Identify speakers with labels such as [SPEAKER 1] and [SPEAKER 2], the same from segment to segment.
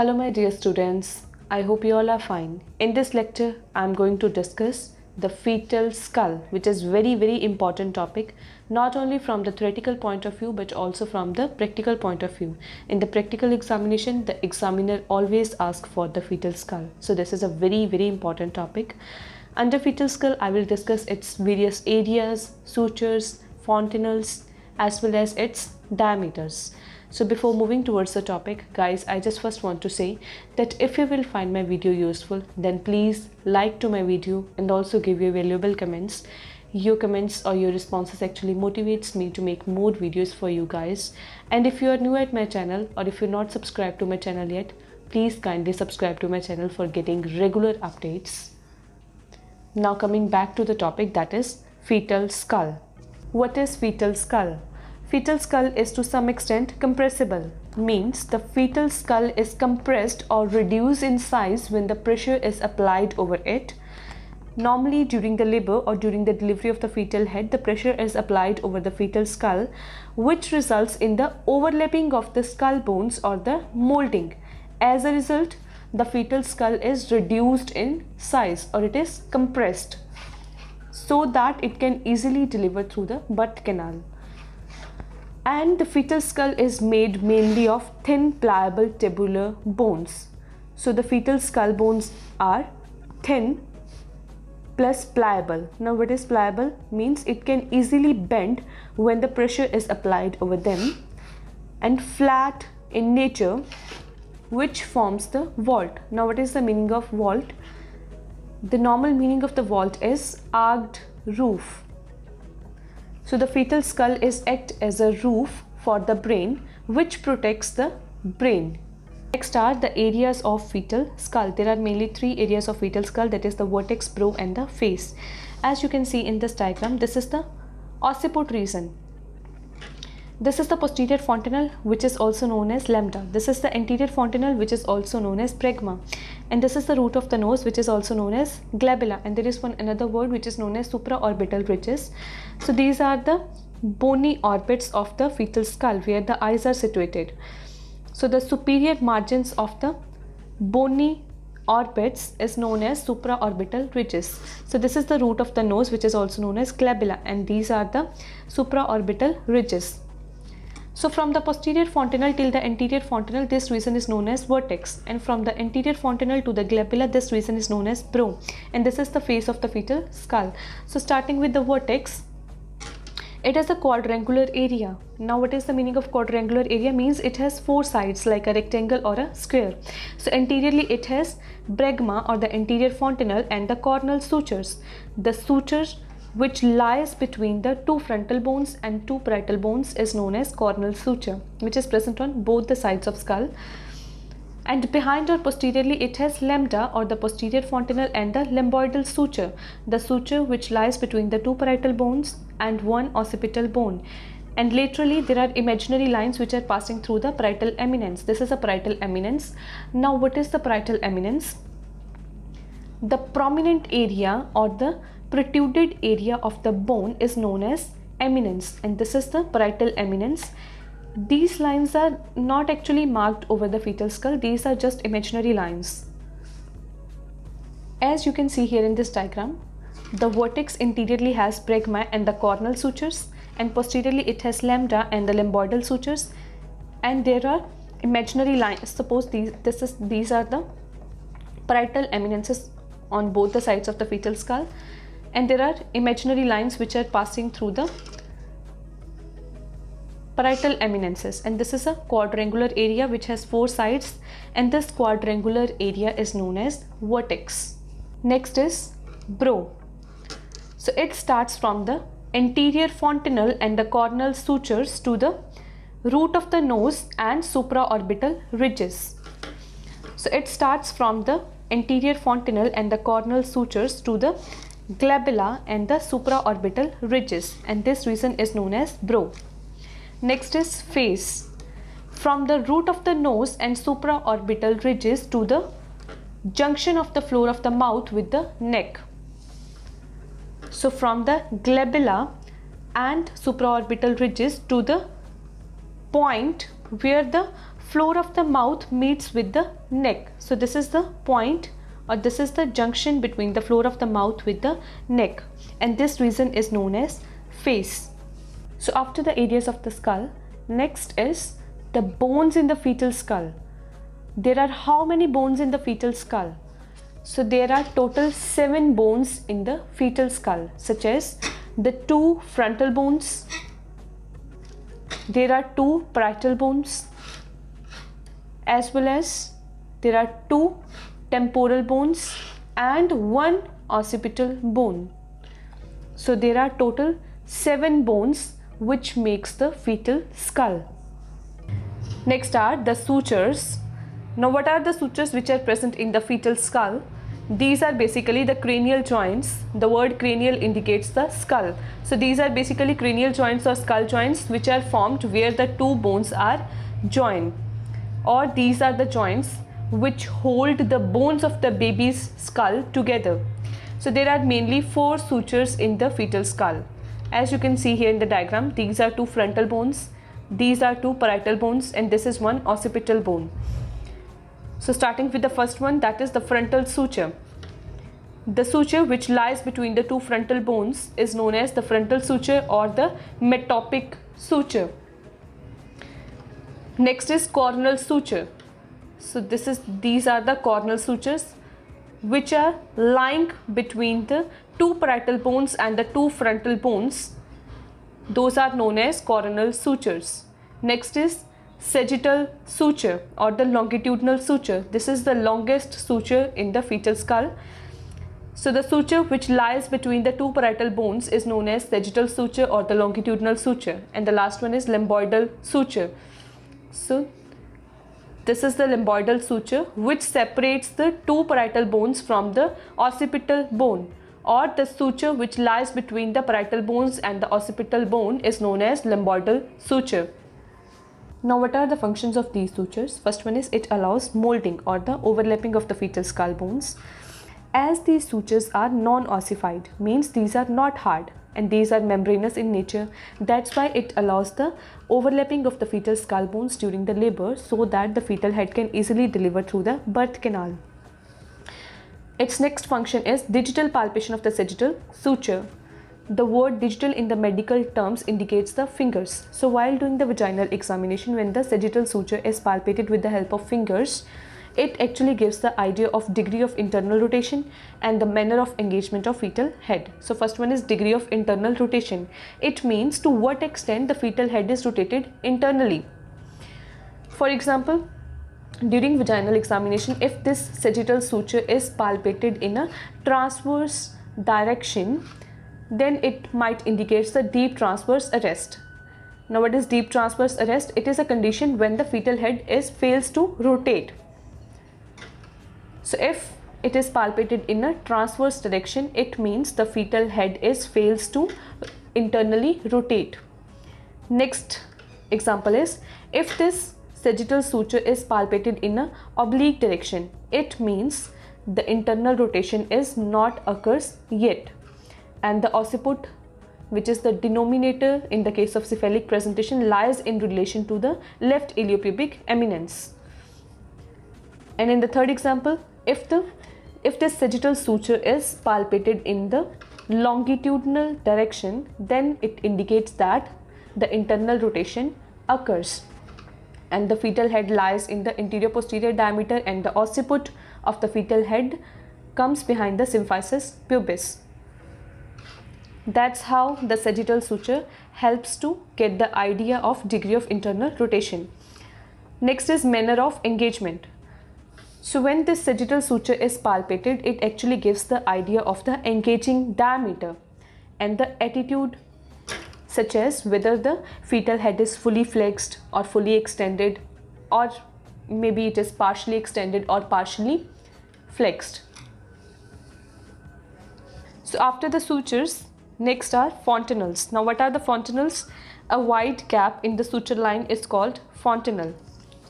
[SPEAKER 1] Hello my dear students, I hope you all are fine. In this lecture, I am going to discuss the fetal skull, which is very important topic, not only from the theoretical point of view but also from the practical point of view. In the practical examination, the examiner always asks for the fetal skull. So this is a very important topic. Under fetal skull, I will discuss its various areas, sutures, fontanelles, as well as its diameters. So before moving towards the topic, guys, I just first want to say that if you will find my video useful, then please like to my video and also give your valuable comments. Your comments or your responses actually motivates me to make more videos for you guys. And if you are new at my channel or if you're not subscribed to my channel yet, please kindly subscribe to my channel for getting regular updates. Now coming back to the topic, that is fetal skull. What is fetal skull? Fetal skull is to some extent compressible, means the fetal skull is compressed or reduced in size when the pressure is applied over it. Normally during the labor or during the delivery of the fetal head, the pressure is applied over the fetal skull, which results in the overlapping of the skull bones or the molding. As a result, the fetal skull is reduced in size or it is compressed so that it can easily deliver through the butt canal. And the fetal skull is made mainly of thin pliable tubular bones. So the fetal skull bones are thin plus pliable. Now what is pliable? Means it can easily bend when the pressure is applied over them, and flat in nature, which forms the vault. Now what is the meaning of vault? The normal meaning of the vault is arched roof. So the fetal skull is act as a roof for the brain, which protects the brain. Next are the areas of fetal skull. There are mainly three areas of fetal skull, that is the vertex, brow and the face. As you can see in this diagram, this is the occiput region. This is the posterior fontanelle, which is also known as lambda. This is the anterior fontanelle, which is also known as bregma. And this is the root of the nose, which is also known as glabella. And there is another word which is known as supraorbital ridges. So these are the bony orbits of the fetal skull where the eyes are situated. So the superior margins of the bony orbits is known as supraorbital ridges. So this is the root of the nose, which is also known as glabella, and these are the supraorbital ridges. So from the posterior fontanelle till the anterior fontanelle, this region is known as vertex, and from the anterior fontanelle to the glabella, this region is known as brow, and this is the face of the fetal skull. So starting with the vertex, it has a quadrangular area. Now what is the meaning of quadrangular area? Means it has four sides like a rectangle or a square. So anteriorly it has bregma or the anterior fontanelle and the cornal sutures. The suture which lies between the two frontal bones and two parietal bones is known as cornal suture, which is present on both the sides of skull. And behind or posteriorly it has lambda or the posterior fontanelle and the lambdoidal suture, the suture which lies between the two parietal bones and one occipital bone. And laterally there are imaginary lines which are passing through the parietal eminence. This is a parietal eminence. Now what is the parietal eminence? The prominent area or the protruded area of the bone is known as eminence, and this is the parietal eminence. These lines are not actually marked over the fetal skull, these are just imaginary lines. As you can see here in this diagram, the vertex interiorly has bregma and the cornal sutures, and posteriorly it has lambda and the lambdoidal sutures, and there are imaginary lines. Suppose these are the parietal eminences on both the sides of the fetal skull, and there are imaginary lines which are passing through the parietal eminences, and this is a quadrangular area which has four sides, and this quadrangular area is known as vertex. Next is brow. So it starts from the anterior fontanelle and the cornal sutures to the root of the nose and supraorbital ridges. So it starts from the anterior fontanelle and the cornal sutures to the glabella and the supraorbital ridges, and this region is known as brow. Next is face. From the root of the nose and supraorbital ridges to the junction of the floor of the mouth with the neck. So from the glabella and supraorbital ridges to the point where the floor of the mouth meets with the neck. So this is the point, or this is the junction between the floor of the mouth with the neck, and this region is known as face. So after the areas of the skull, next is the bones in the fetal skull. There are how many bones in the fetal skull? So there are total 7 bones in the fetal skull, such as the 2 frontal bones, there are 2 parietal bones, as well as there are 2 temporal bones and 1 occipital bone. So there are total 7 bones which makes the fetal skull. Next are the sutures. Now what are the sutures which are present in the fetal skull? These are basically the cranial joints. The word cranial indicates the skull. So these are basically cranial joints or skull joints which are formed where the 2 bones are joined, or these are the joints which hold the bones of the baby's skull together. So there are mainly 4 sutures in the fetal skull. As you can see here in the diagram, these are 2 frontal bones, these are 2 parietal bones, and this is 1 occipital bone. So starting with the first one, that is the frontal suture. The suture which lies between the 2 frontal bones is known as the frontal suture or the metopic suture. Next is coronal suture. So these are the coronal sutures which are lying between the 2 parietal bones and the 2 frontal bones. Those are known as coronal sutures. Next is sagittal suture or the longitudinal suture. This is the longest suture in the fetal skull. So the suture which lies between the 2 parietal bones is known as sagittal suture or the longitudinal suture. And the last one is lomboidal suture. So this is the lomboidal suture which separates the 2 parietal bones from the occipital bone, or the suture which lies between the parietal bones and the occipital bone is known as lomboidal suture. Now what are the functions of these sutures? First one is it allows molding or the overlapping of the fetal skull bones. As these sutures are non-ossified, means these are not hard and these are membranous in nature. That's why it allows the overlapping of the fetal skull bones during the labor so that the fetal head can easily deliver through the birth canal. Its next function is digital palpation of the sagittal suture. The word digital in the medical terms indicates the fingers. So while doing the vaginal examination, when the sagittal suture is palpated with the help of fingers, it actually gives the idea of degree of internal rotation and the manner of engagement of fetal head. So first one is degree of internal rotation. It means to what extent the fetal head is rotated internally. For example, during vaginal examination, if this sagittal suture is palpated in a transverse direction, then it might indicate the deep transverse arrest. Now what is deep transverse arrest? It is a condition when the fetal head fails to rotate. So if it is palpated in a transverse direction, it means the fetal head fails to internally rotate. Next example is if this sagittal suture is palpated in a oblique direction, it means the internal rotation is not occurs yet, and the occiput, which is the denominator in the case of cephalic presentation, lies in relation to the left iliopubic eminence. And in the third example, if this sagittal suture is palpated in the longitudinal direction, then it indicates that the internal rotation occurs and the fetal head lies in the anterior posterior diameter and the occiput of the fetal head comes behind the symphysis pubis. That's how the sagittal suture helps to get the idea of degree of internal rotation. Next is manner of engagement. So when this sagittal suture is palpated, it actually gives the idea of the engaging diameter and the attitude, such as whether the fetal head is fully flexed or fully extended, or maybe it is partially extended or partially flexed. So after the sutures, next are fontanelles. Now what are the fontanelles? A wide gap in the suture line is called fontanelle.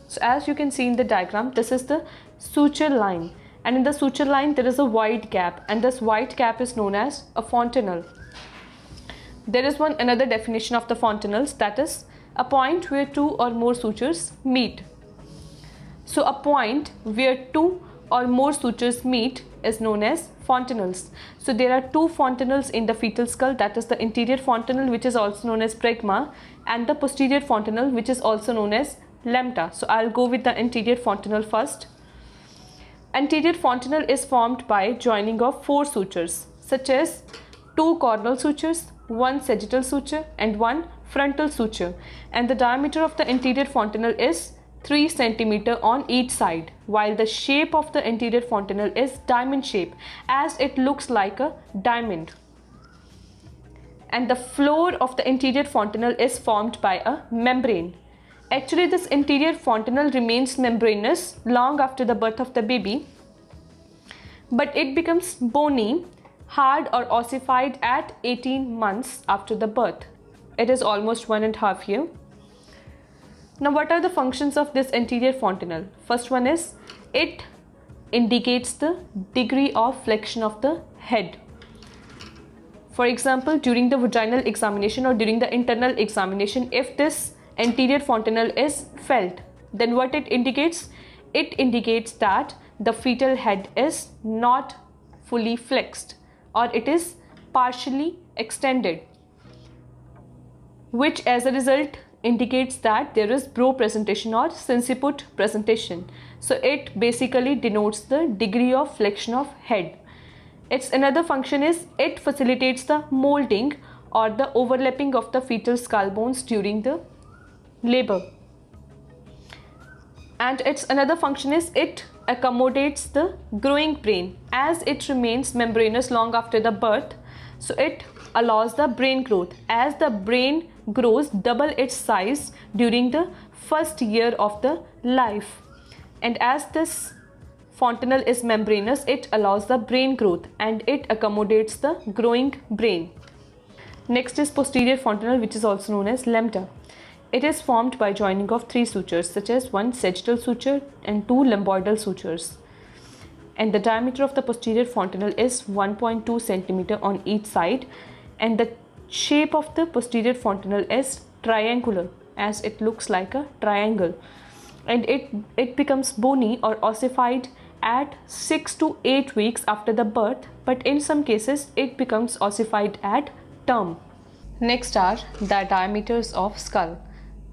[SPEAKER 1] So as you can see in the diagram, this is the suture line, and in the suture line there is a wide gap, and this wide gap is known as a fontanelle. There is another definition of the fontanelles, that is a point where 2 or more sutures meet. So a point where two or more sutures meet is known as fontanelles. So there are two fontanelles in the fetal skull, that is the anterior fontanelle, which is also known as bregma, and the posterior fontanelle, which is also known as lambda. So I'll go with the anterior fontanelle first. Anterior fontanelle is formed by joining of four sutures, such as two coronal sutures, one sagittal suture and one frontal suture, and the diameter of the anterior fontanelle is 3 cm on each side, while the shape of the anterior fontanelle is diamond shape, as it looks like a diamond. And the floor of the anterior fontanelle is formed by a membrane. Actually, this anterior fontanelle remains membranous long after the birth of the baby, but it becomes bony, hard or ossified at 18 months after the birth. It is almost 1.5 years. Now, what are the functions of this anterior fontanelle? First one is, it indicates the degree of flexion of the head. For example, during the vaginal examination or during the internal examination, if this anterior fontanelle is felt, then what it indicates? It indicates that the fetal head is not fully flexed or it is partially extended, which as a result indicates that there is bro presentation or sinciput presentation. So it basically denotes the degree of flexion of head. Its another function is, it facilitates the molding or the overlapping of the fetal skull bones during the labor. And its another function is, it accommodates the growing brain, as it remains membranous long after the birth. So it allows the brain growth, as the brain grows double its size during the first year of the life. And as this fontanelle is membranous, it allows the brain growth and it accommodates the growing brain. Next is posterior fontanelle, which is also known as lambda. It is formed by joining of three sutures, such as one sagittal suture and two lambdoidal sutures. And the diameter of the posterior fontanelle is 1.2 cm on each side, and the shape of the posterior fontanelle is triangular, as it looks like a triangle, and it becomes bony or ossified at 6 to 8 weeks after the birth, but in some cases it becomes ossified at term. Next are the diameters of skull.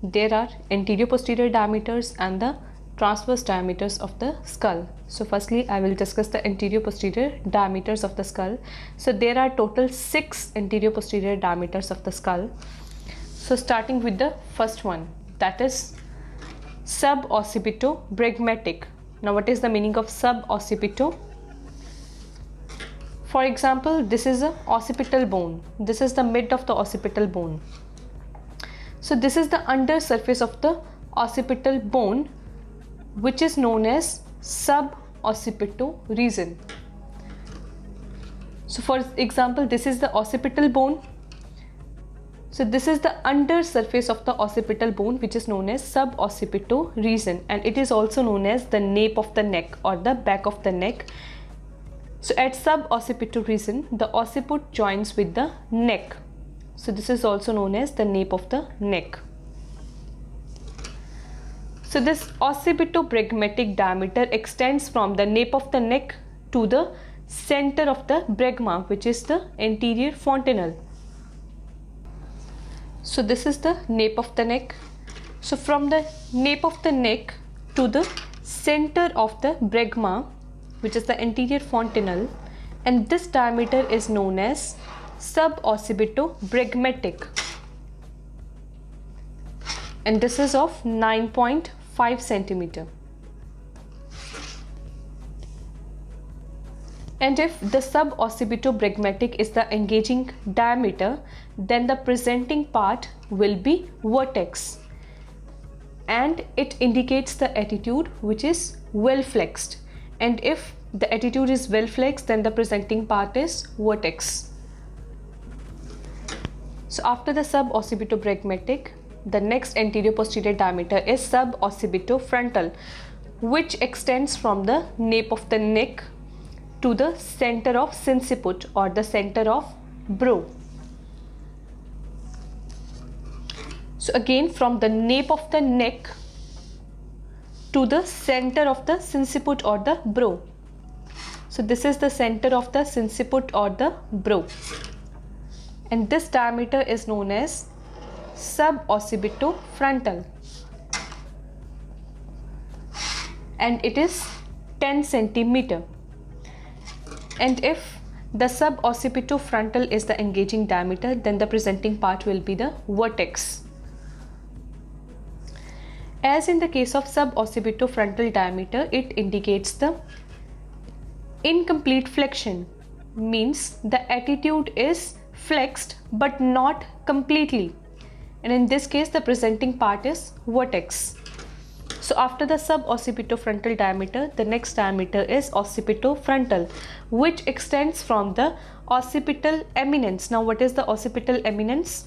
[SPEAKER 1] There are anterior posterior diameters and the transverse diameters of the skull. So firstly, I will discuss the anterior posterior diameters of the skull. So there are total 6 anterior posterior diameters of the skull. So starting with the first one, that is suboccipito-bregmatic. Now what is the meaning of suboccipito? For example, this is a occipital bone. This is the mid of the occipital bone. So this is the under surface of the occipital bone, which is known as suboccipito region. So for example, this is the occipital bone. So this is the under surface of the occipital bone, which is known as suboccipito region, and it is also known as the nape of the neck or the back of the neck. So at suboccipito region, the occiput joins with the neck. So this is also known as the nape of the neck. So this occipito-bregmatic diameter extends from the nape of the neck to the center of the bregma, which is the anterior fontanelle. So this is the nape of the neck. So from the nape of the neck to the center of the bregma, which is the anterior fontanelle, and this diameter is known as suboccipito-bregmatic, and this is of 9.5 cm. And if the suboccipito-bregmatic is the engaging diameter, then the presenting part will be vertex, and it indicates the attitude which is well flexed. And if the attitude is well flexed, then the presenting part is vertex. So after the suboccipito-bregmatic, the next anterior posterior diameter is suboccipito-frontal, which extends from the nape of the neck to the center of sinciput or the center of brow. So again, from the nape of the neck to the center of the sinciput or the brow. So this is the center of the sinciput or the brow, and this diameter is known as suboccipitofrontal, and it is 10 centimeter. And if the suboccipitofrontal is the engaging diameter, then the presenting part will be the vertex. As in the case of suboccipitofrontal diameter, it indicates the incomplete flexion, means the attitude is flexed but not completely, and in this case the presenting part is vertex. So after the suboccipitofrontal diameter, the next diameter is occipitofrontal, which extends from the occipital eminence. Now what is the occipital eminence?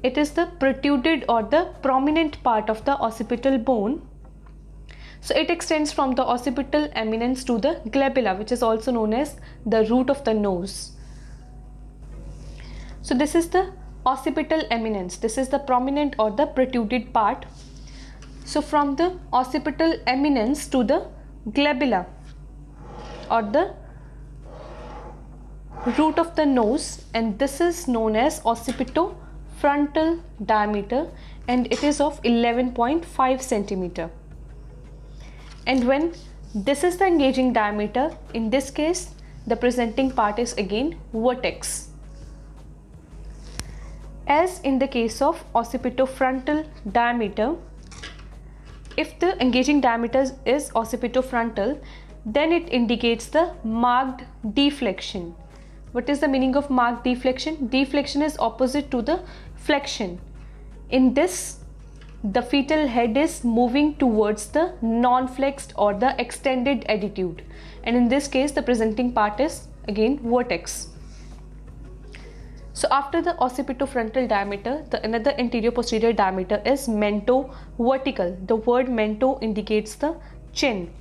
[SPEAKER 1] It is the protruded or the prominent part of the occipital bone. So it extends from the occipital eminence to the glabella, which is also known as the root of the nose. So this is the occipital eminence. This is the prominent or the protruded part. So from the occipital eminence to the glabella or the root of the nose, and this is known as occipitofrontal diameter, and it is of 11.5 centimeter. And when this is the engaging diameter, in this case the presenting part is again vertex. As in the case of occipitofrontal diameter, if the engaging diameter is occipitofrontal, then it indicates the marked deflection. What is the meaning of marked deflection? Deflection is opposite to the flexion. In this, the fetal head is moving towards the non-flexed or the extended attitude, and in this case the presenting part is again vertex. So after the occipitofrontal diameter, the another anterior posterior diameter is mento-vertical. The word mento indicates the chin.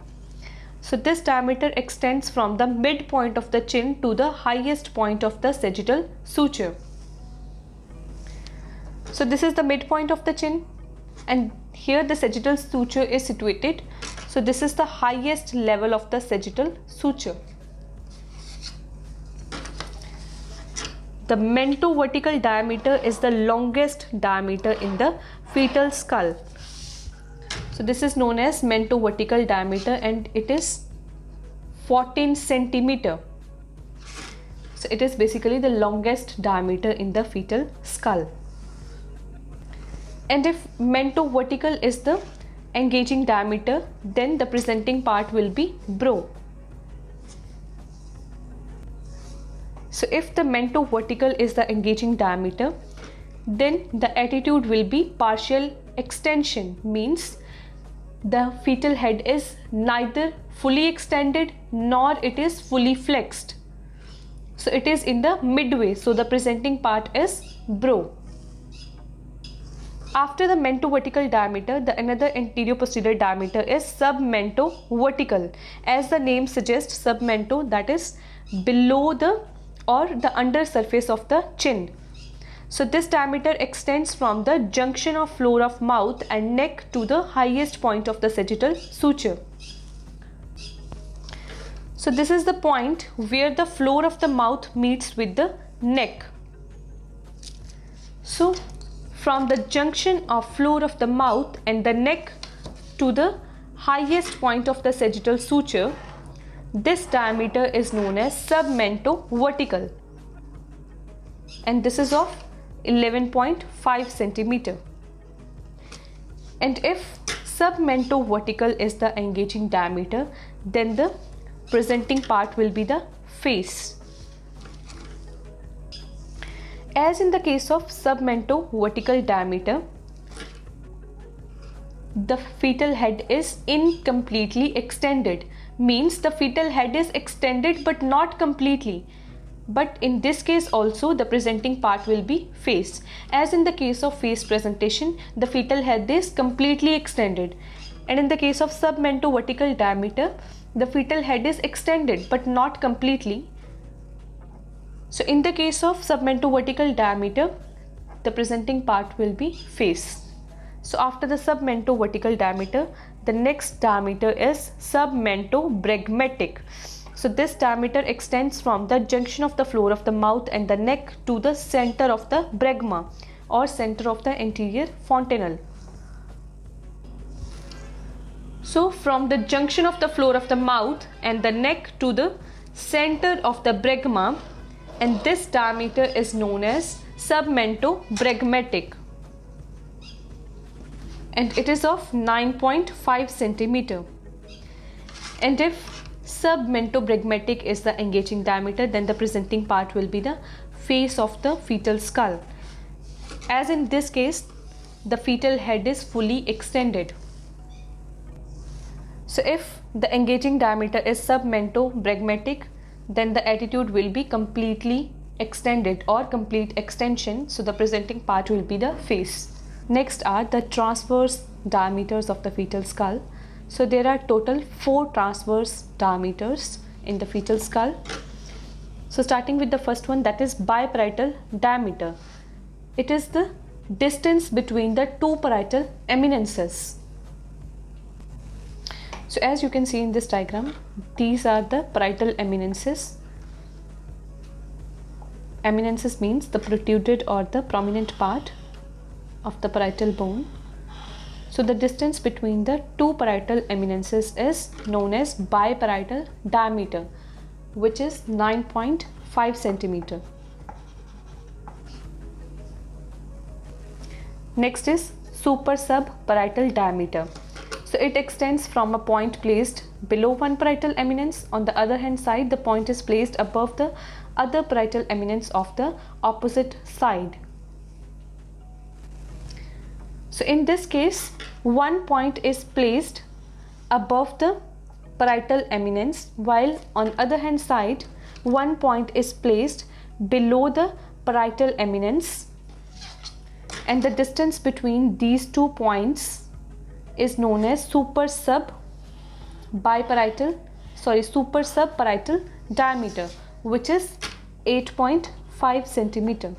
[SPEAKER 1] So this diameter extends from the midpoint of the chin to the highest point of the sagittal suture. So this is the midpoint of the chin, and here the sagittal suture is situated. So this is the highest level of the sagittal suture. The mento-vertical diameter is the longest diameter in the fetal skull. So this is known as mento-vertical diameter, and it is 14 centimeter. So it is basically the longest diameter in the fetal skull. And if mento-vertical is the engaging diameter, then the presenting part will be brow. So if the mento-vertical is the engaging diameter, then the attitude will be partial extension, means the fetal head is neither fully extended nor it is fully flexed. So it is in the midway, so the presenting part is brow. After the mento-vertical diameter, the another anterior posterior diameter is submento-vertical. As the name suggests, submento, that is below the or the under surface of the chin. So this diameter extends from the junction of floor of mouth and neck to the highest point of the sagittal suture. So this is the point where the floor of the mouth meets with the neck. So from the junction of floor of the mouth and the neck to the highest point of the sagittal suture, this diameter is known as submento-vertical, and this is of 11.5 centimeter. And if submento-vertical is the engaging diameter, then the presenting part will be the face. As in the case of submento-vertical diameter, the fetal head is incompletely extended, means the fetal head is extended but not completely. But in this case also the presenting part will be face. As in the case of face presentation, the fetal head is completely extended, and in the case of submento-vertical diameter, the fetal head is extended but not completely. So in the case of submento-vertical diameter, the presenting part will be face. So after the submento-vertical diameter, The next diameter is submentobregmatic. So this diameter extends from the junction of the floor of the mouth and the neck to the center of the bregma or center of the anterior fontanelle. So from the junction of the floor of the mouth and the neck to the center of the bregma, and this diameter is known as submentobregmatic, and it is of 9.5 centimeter. And if submentobregmatic is the engaging diameter, then the presenting part will be the face of the fetal skull. As in this case, the fetal head is fully extended. So if the engaging diameter is submentobregmatic, then the attitude will be completely extended or complete extension. So the presenting part will be the face. Next are the transverse diameters of the fetal skull. So there are total 4 transverse diameters in the fetal skull. So starting with the first one, that is biparietal diameter. It is the distance between the 2 parietal eminences. So as you can see in this diagram, these are the parietal eminences. Eminences means the protruded or the prominent part of the parietal bone. So the distance between the 2 parietal eminences is known as biparietal diameter, which is 9.5 centimeter. Next is supersubparietal diameter. So it extends from a point placed below one parietal eminence. On the other hand side, the point is placed above the other parietal eminence of the opposite side. So in this case, one point is placed above the parietal eminence, while on other hand side, one point is placed below the parietal eminence, and the distance between these 2 points is known as supersubparietal diameter, which is 8.5 centimeter.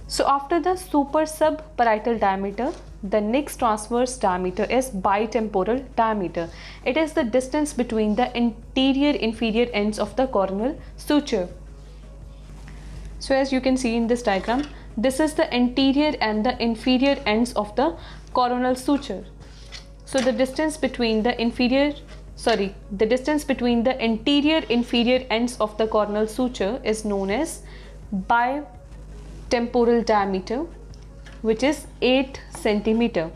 [SPEAKER 1] So after the supersubparietal diameter, the next transverse diameter is bitemporal diameter. It is the distance between the anterior inferior ends of the coronal suture. So as you can see in this diagram, this is the anterior and the inferior ends of the coronal suture. So the distance between the anterior inferior ends of the coronal suture is known as bitemporal diameter, which is 8 centimeter.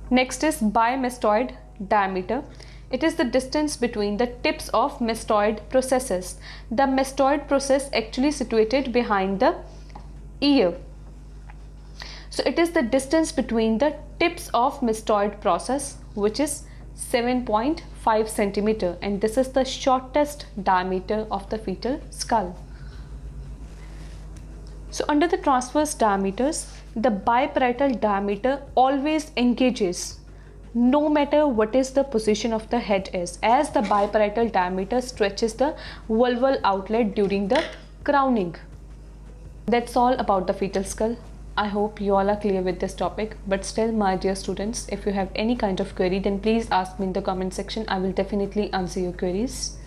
[SPEAKER 1] Next is bimastoid diameter. It is the distance between the tips of mastoid processes. The mastoid process actually situated behind the ear. So it is the distance between the tips of mastoid process, which is 7.5 centimeter, and this is the shortest diameter of the fetal skull. So under the transverse diameters, the biparietal diameter always engages, no matter what is the position of the head is, as the biparietal diameter stretches the vulval outlet during the crowning. That's all about the fetal skull. I hope you all are clear with this topic, but still, my dear students, if you have any kind of query, then please ask me in the comment section. I will definitely answer your queries.